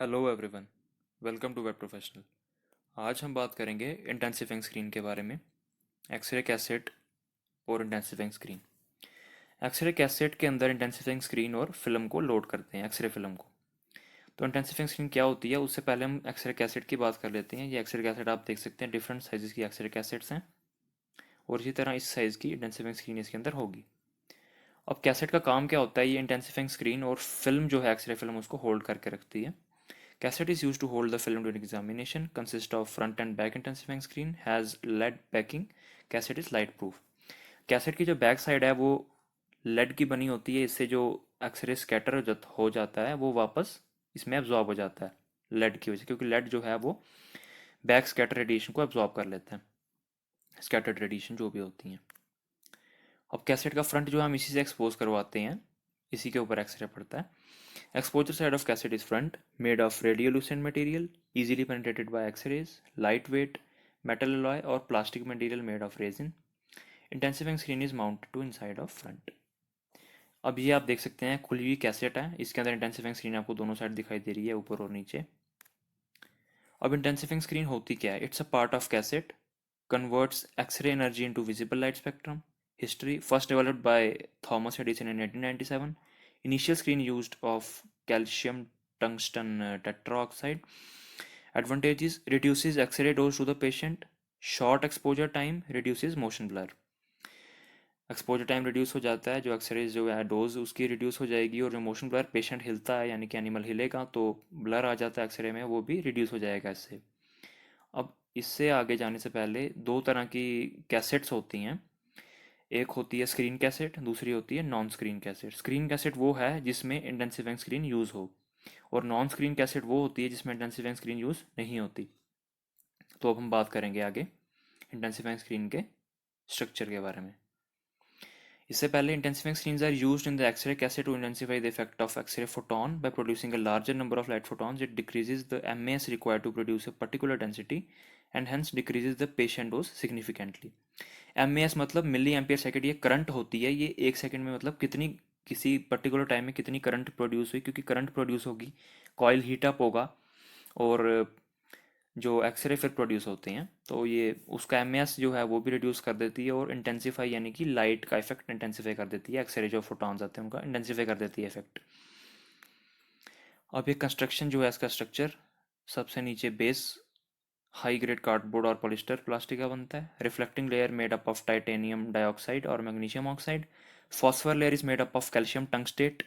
Hello everyone, welcome to web professional. आज हम बात करेंगे इंटेंसिफाइंग स्क्रीन के बारे में। एक्सरे कैसेट और इंटेंसिफाइंग स्क्रीन। एक्सरे कैसेट के अंदर इंटेंसिफाइंग स्क्रीन और फिल्म को लोड करते हैं, एक्सरे फिल्म को। तो इंटेंसिफाइंग स्क्रीन क्या होती है, उससे पहले हम एक्सरे कैसेट की बात कर लेते हैं। ये एक्सरे कैसेट आप देख सकते हैं, डिफरेंट साइज़ की एक्सरे कैसेट्स हैं और इसी तरह इस साइज़ की इंटेंसिफाइंग स्क्रीन इसके अंदर होगी। अब कैसेट का काम क्या होता है, ये इंटेंसिफाइंग स्क्रीन और फिल्म जो है एक्सरे फिल्म उसको होल्ड करके रखती है। Cassette is used to hold the film during examination. Consists of front and back intensifying screen. Has lead backing. Cassette is light proof. Cassette की जो बैक साइड है वो लेड की बनी होती है। इससे जो एक्सरे स्कैटर हो जाता है वो वापस इसमें एब्जॉर्ब हो जाता है लेड की वजह से, क्योंकि लेड जो है वो बैक स्कैटर रेडिएशन को एब्जॉर्ब कर लेता है, स्कैटर्ड रेडिएशन जो भी होती हैं। अब कैसेट का फ्रंट जो है हम इसी से एक्सपोज करवाते हैं, इसी के ऊपर एक्सरे पड़ता है। Exposure side of cassette is front, made of radiolucent material, easily penetrated by X-rays, lightweight, metal alloy or plastic material made of resin. Intensifying screen is mounted to inside of front. अब ये आप देख सकते हैं खुली हुई cassette है, इसके अंदर इंटेंसिफाइंग स्क्रीन आपको दोनों साइड दिखाई दे रही है, ऊपर और नीचे। अब इंटेंसिफाइंग स्क्रीन होती क्या है? It's a part of cassette, converts X ray energy into visible light spectrum. History: first developed by Thomas Edison in 1897। Initial screen used of calcium tungsten tetroxide. Advantages: reduces X-ray dose to the patient, short exposure time, reduces motion blur. Exposure time reduce हो जाता है, जो X-rays जो है dose उसकी reduce हो जाएगी, और जो मोशन ब्लर, पेशेंट हिलता है यानी कि एनिमल हिलेगा तो ब्लर आ जाता है एक्सरे में, वो भी रिड्यूस हो जाएगा इससे। अब इससे आगे जाने से पहले दो तरह की कैसेट्स होती हैं। एक होती है स्क्रीन कैसेट, दूसरी होती है non screen cassette. Screen cassette वो है जिसमें इंटेंसिफाइंग स्क्रीन यूज़ हो, और नॉन स्क्रीन कैसेट वो होती है जिसमें इंटेंसिफाइंग स्क्रीन यूज़ नहीं होती। तो अब हम बात करेंगे आगे इंटेंसिफाइंग स्क्रीन के स्ट्रक्चर के बारे में। इससे पहले intensifying screens are used in the X ray cassette to intensify the effect of X ray photon by producing a larger number of light photons. It decreases the mass required to produce a particular density and hence decreases the patient dose significantly. MS मतलब milli ampere second, ये current होती है। ये एक second में मतलब कितनी, किसी पर्टिकुलर टाइम में कितनी करंट प्रोड्यूस हुई, क्योंकि करंट प्रोड्यूस होगी, कॉइल हीट अप होगा और जो एक्सरे फिर प्रोड्यूस होते हैं, तो ये उसका एमएस जो है वो भी रिड्यूस कर देती है, और इंटेंसिफाई यानी कि लाइट का इफेक्ट इंटेंसिफाई कर देती है। एक्सरे जो फोटॉन्स आते हैं उनका इंटेंसिफाई कर देती है इफेक्ट। अब ये कंस्ट्रक्शन जो है, इसका स्ट्रक्चर, सबसे नीचे बेस हाई ग्रेड कार्डबोर्ड और पॉलिस्टर प्लास्टिक का बनता है। Reflecting layer made up of titanium dioxide और magnesium oxide. Phosphor layer is made up of calcium tungstate.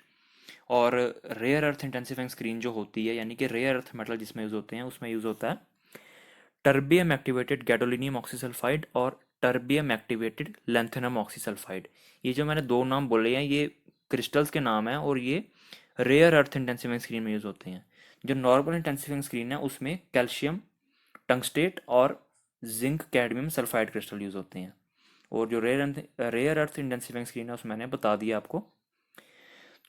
और रेयर अर्थ इंटेंसिफाइंग स्क्रीन जो होती है, यानी कि रेयर अर्थ मेटल जिसमें यूज होते हैं, उसमें यूज होता है टर्बियम एक्टिवेटेड गैडोलिनियम ऑक्सीसल्फाइड और टर्बियम एक्टिवेटेड लैंथेनम ऑक्सीसल्फाइड। ये जो मैंने दो नाम बोले हैं, ये क्रिस्टल्स के नाम हैं, और ये रेयर अर्थ इंटेंसिफाइंग स्क्रीन में यूज होते हैं। जो नॉर्मल इंटेंसिफाइंग स्क्रीन है उसमें कैल्शियम टंगस्टेट और zinc cadmium sulphide crystal use होते हैं। और जो रेयर अर्थ इंटेंसिफाइंग स्क्रीन है उसमें मैंने बता दिया आपको।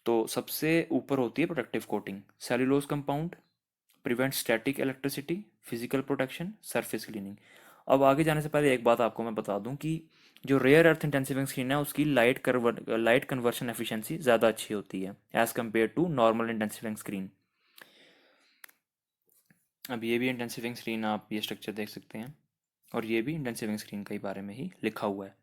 तो सबसे ऊपर होती है protective coating, cellulose compound, prevent static electricity, physical protection, surface cleaning. अब आगे जाने से पहले एक बात आपको मैं बता दूं कि जो रेयर अर्थ इंटेंसिफाइंग स्क्रीन है उसकी लाइट कन्वर्शन एफिशिएंसी ज़्यादा अच्छी होती है as compare to normal intensifying screen. अब ये भी इंटेंसिफाइंग स्क्रीन, आप ये स्ट्रक्चर देख सकते हैं, और ये भी इंटेंसिफाइंग स्क्रीन के बारे में ही लिखा हुआ है।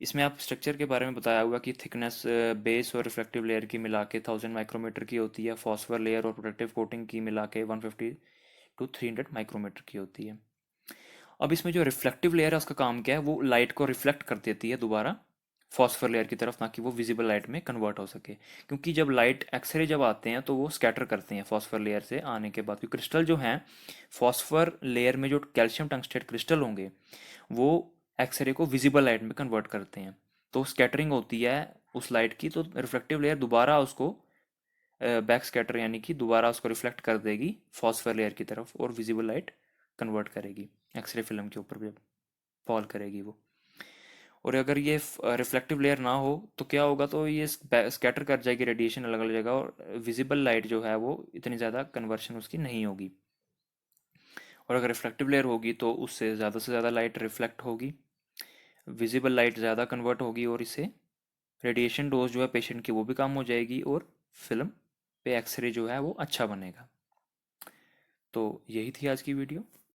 इसमें आप स्ट्रक्चर के बारे में बताया हुआ कि थिकनेस बेस और रिफ्लेक्टिव लेयर की मिला के 1000 माइक्रोमीटर की होती है। फॉस्फर लेयर और प्रोटेक्टिव कोटिंग की मिला के 150 to 300 माइक्रोमीटर की होती है। अब इसमें जो रिफ्लेक्टिव लेयर है उसका काम क्या है, वो लाइट को रिफ्लेक्ट कर देती है दोबारा फॉस्फर लेयर की तरफ, ताकि वो विजिबल लाइट में कन्वर्ट हो सके। क्योंकि जब लाइट एक्सरे जब आते हैं तो वो स्कैटर करते हैं फॉस्फर लेयर से आने के बाद, क्योंकि क्रिस्टल जो हैं फॉस्फर लेयर में जो कैल्शियम टंगस्टेट क्रिस्टल होंगे वो एक्सरे को विजिबल लाइट में कन्वर्ट करते हैं। तो स्कैटरिंग होती है उस लाइट की, तो रिफ्लेक्टिव लेयर दोबारा उसको बैक स्कैटर यानी कि दोबारा उसको रिफ्लेक्ट कर देगी फॉस्फर लेयर की तरफ, और विजिबल लाइट कन्वर्ट करेगी, एक्सरे फिल्म के ऊपर भी फॉल करेगी वो। और अगर ये रिफ्लेक्टिव लेयर ना हो तो क्या होगा, तो ये स्कैटर कर जाएगी रेडिएशन अलग अलग जगह, और विजिबल लाइट जो है वो इतनी ज़्यादा कन्वर्शन उसकी नहीं होगी। और अगर रिफ्लेक्टिव लेयर होगी तो उससे ज़्यादा से ज़्यादा लाइट रिफ्लेक्ट होगी, विजिबल लाइट ज़्यादा कन्वर्ट होगी, और इससे रेडिएशन डोज जो है पेशेंट की वो भी कम हो जाएगी, और फिल्म पे एक्सरे जो है वो अच्छा बनेगा। तो यही थी आज की वीडियो।